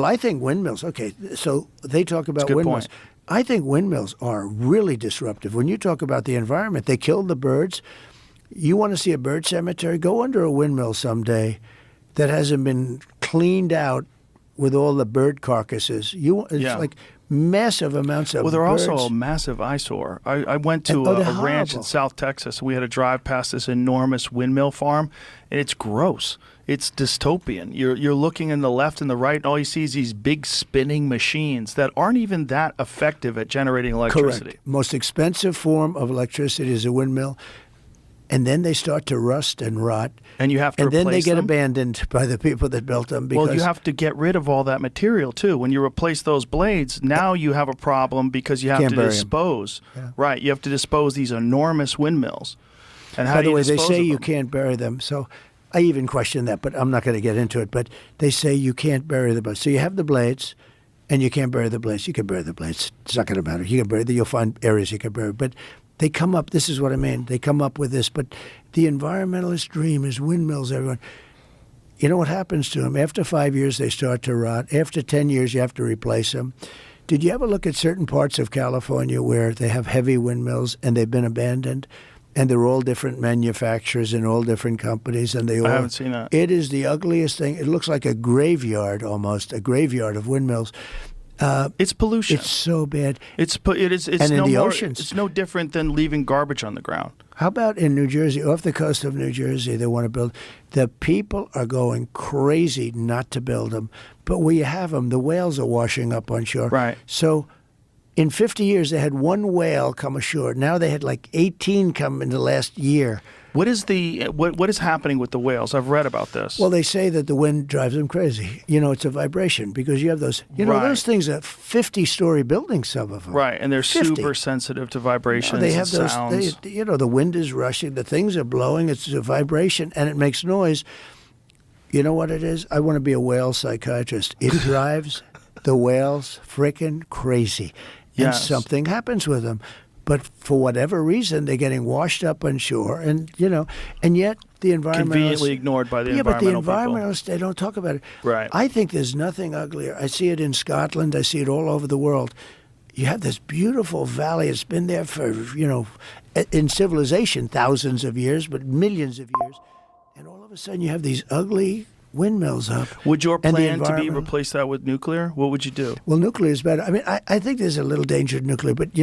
Well, I think windmills, okay, so they talk about good windmills. point. I think windmills are really disruptive. When you talk about the environment, they kill the birds. You want to see a bird cemetery? Go under a windmill someday that hasn't been cleaned out with all the bird carcasses. It's like massive amounts of Well, they're birds. also a massive eyesore. I went to they're a ranch in horrible. South Texas. We had to drive past this enormous windmill farm, and it's gross. It's dystopian. You're looking in the left and the right, and all you see is these big spinning machines that aren't even that effective at generating electricity. Correct. Most expensive form of electricity is a windmill. And then they start to rust and rot. And you have to And then they replace get them? abandoned by the people that built them. Because Well, you have to get rid of all that material, too. When you replace those blades, now you have a problem because you have Can't to bury 'em. dispose. Yeah. Right. You have to dispose these enormous windmills. And how By do the you way, they dispose say of you them? can't bury them. So I even question that, but I'm not going to get into it. But they say you can't bury the blades. So you have the blades, and you can't bury the blades. You can bury the blades. It's not going to matter. You can bury them. You'll find areas you can bury. But they come up, this is what I mean. They come up with this. But the environmentalist dream is windmills, everyone. You know what happens to them? After 5 years, they start to rot. After 10 years, you have to replace them. Did you ever look at certain parts of California where they have heavy windmills and they've been abandoned? And they're all different manufacturers and all different companies. And they all, I haven't seen that. It is the ugliest thing. It looks like a graveyard almost, a graveyard of windmills. It's pollution. It's so bad. It's And in no the more, oceans. It's no different than leaving garbage on the ground. How about in New Jersey, off the coast of New Jersey, they want to build. The people are going crazy not to build them. But where you have them, the whales are washing up on shore. Right. So in 50 years, they had one whale come ashore. Now they had like 18 come in the last year. What is what is happening with the whales? I've read about this. Well, they say that the wind drives them crazy. You know, it's a vibration because you have those, Right. those things are 50-story buildings, some of them. right, and they're 50. super sensitive to vibrations They have and those, sounds. the wind is rushing, the things are blowing, it's a vibration, and it makes noise. You know what it is? I want to be a whale psychiatrist. It drives the whales freaking crazy. And Yes. something happens with them. But for whatever reason, they're getting washed up on shore, and yet the environmentalists Conveniently ignored by the but the environmental people. environmentalists, they don't talk about it. Right. I think there's nothing uglier. I see it in Scotland. I see it all over the world. You have this beautiful valley. It's been there for, in civilization, thousands of years, but millions of years. And all of a sudden, you have these ugly windmills up. Would your And the plan to be environment- replace that with nuclear? What would you do? Well, nuclear is better. I mean, I think there's a little danger in nuclear, but,